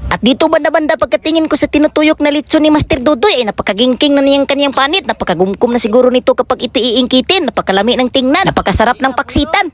At dito banda-banda pagkatingin ko sa tinutuyok na lechon ni Master Dodoy ay napakagingking na niyang kaniyang panit. Napakagumkum na siguro nito kapag ito iingkitin. Napakalami ng tingnan. Napakasarap ng paksitan.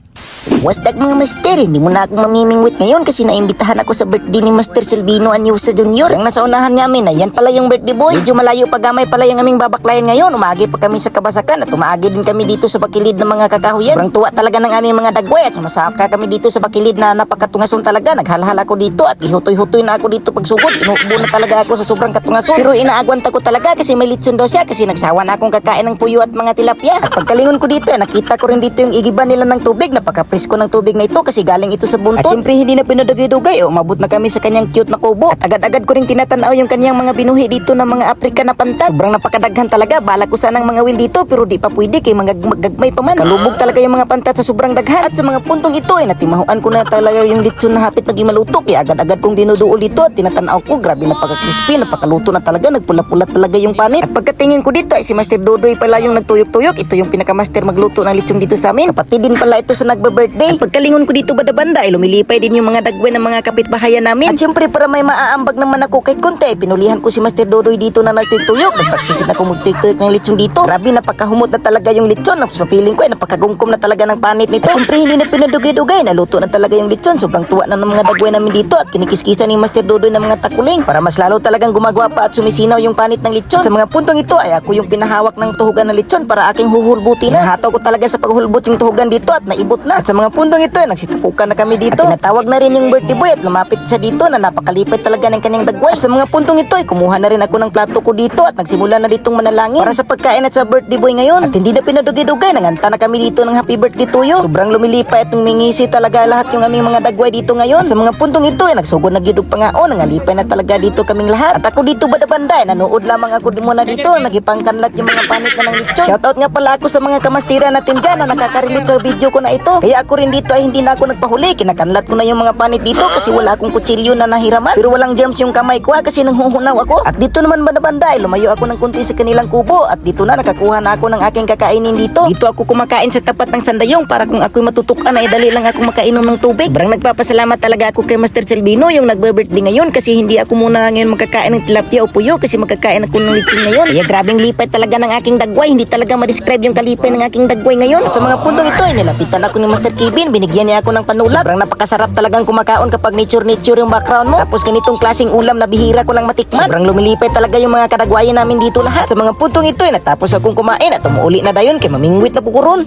Wasdag mga master, hindi mo na ako mamimingwit ngayon kasi naimbitahan ako sa birthday ni Master Silvino Anyusa Jr. Ang nasa unahan namin na yan pala yung birthday boy. Medyo malayo pa gamay pala yung aming babaklayan ngayon. Umaagi pa kami sa Kabasakan at umaagi din kami dito sa bakilid ng mga kakahuyan. Sobrang tuwa talaga ng aming mga dagway at sumasaka kami dito sa bakilid na napakatungason talaga. Naghalhal ako dito at ihutoy-hutoy na ako dito pagsugod. Inuubo na talaga ako sa sobrang katungason. Pero inaagwanta ko talaga kasi may lechon daw siya kasi nagsawa na akong kakain ng puyo at mga tilapia. At pagkalingon ko dito nakita ko rin dito yung igiban nila ng tubig. Napaka-presko ng tubig na ito kasi galing ito sa buntot. At siyempre hindi na pinadugay-dugay. Umabot na kami sa kanyang cute na kubo. At agad-agad ko rin tinatanaw yung kanyang mga binuhi dito ng mga Afrika na pantat. Sobrang napakadaghan talaga. Bala ko sanang mga will dito pero di pa pwede kay mga magagmay pa man. Kalubog talaga yung mga pantat sa sobrang daghan. At sa mga puntong ito natimahuan ko na talaga yung lechon na hapit naging maluto. Kaya agad-agad kong dinuduol dito at tinatanaw ko. Grabe napaka-crispy, napakaluto na talaga. Nagpula-pula talaga yung panit. At pagkatingin ko dito ay si Master Dodoy pala yung nagtuyok-tuyok. Ito yung pinaka-master magluto ng lechon dito sa amin. Kapatid din pala ito sa nagbe-birthday. At pagkalingon ko dito banda-banda ay lumilipay din yung mga dagwe ng mga kapitbahayan namin. At siyempre para may maaambag naman ako kahit konti ay pinulihan ko si Master Dodoy dito na nagtuyok. Nagpraktisin ako magtuyok ng lechon dito. Grabe napakahumot na talaga yung lechon. Sa feeling ko ay napakagumkum na talaga ng panit nito. At siyempre hindi na pinadugay-dugay. Naluto na talaga yung lechon. Sobrang tuwa na ng mga dagwe namin dito at kinikiskisan ni Master Dodoy ng mga takuling para mas lalo talagang gumagawa pa at sumisinaw yung panit ng lechon. Sa mga puntong ito ay ako yung pinahawak ng tuhugan ng lechon para aking huhulbutin na. Nahataw ko talaga sa paghulbut yung tuhugan dito at naibot na. At sa mga puntong ito ay nagsitapukan na kami dito. At tinatawag na rin yung birthday boy at lumapit siya dito na napakalipay talaga ng kanyang dagway. At sa mga puntong ito ay kumuha na rin ako ng plato ko dito at nagsimula na ditong manalangin para sa pagkain at sa birthday boy ngayon. At hindi na pinadugay-dugay, nanganta na kami dito ng happy birthday to you. Sobrang lumilipay at mingisi talaga lahat yung aming mga dagway dito ngayon. Sa mga puntong ito ay nagsugod na gidug pa nga nangalipay na talaga dito kaming lahat. At ako dito banda-banda nanood lamang ako muna dito, nagipangkanlat yung mga panit na ng lechon. Shoutout nga pala ako sa mga kamastira natin dyan na nakaka-relate sa video ko na ito. Kaya ako rin dito ay hindi na ako nagpahuli, kinakanlat ko na yung mga panit dito kasi wala akong kutsilyo na nahiraman. Pero walang germs yung kamay ko kasi nanghuhunaw ako. At dito naman banda-banda ay lumayo ako ng kunti sa kanilang kubo at dito na nakakuha na ako ng aking kakainin dito. Dito ako kumakain sa tapat ng sandayong para kung ako'y matutukan ay dali lang ako makainom ng tubig. Sobrang nagpapasalamat talaga ako kay Master Silvino yung nagbe-birthday ngayon kasi hindi ako muna ngayon magkakain ng tilapia o puyo kasi magkakain ako ng lechon ngayon. Kaya grabing lipay talaga ng aking dagway. Hindi talaga ma-describe yung kalipay ng aking dagway ngayon. At sa mga puntong ito ay nilapitan ako ni Master Kevin. Binigyan niya ako ng panulak. Sobrang napakasarap talagang kumakaon kapag nature yung background mo. Tapos ganitong klaseng ulam na bihira ko lang matikman. Sobrang lumilipay talaga yung mga kadagwayan namin dito lahat. Sa mga puntong ito ay natapos akong kumain at umuuli na dayon kay mamingwit na pukuron.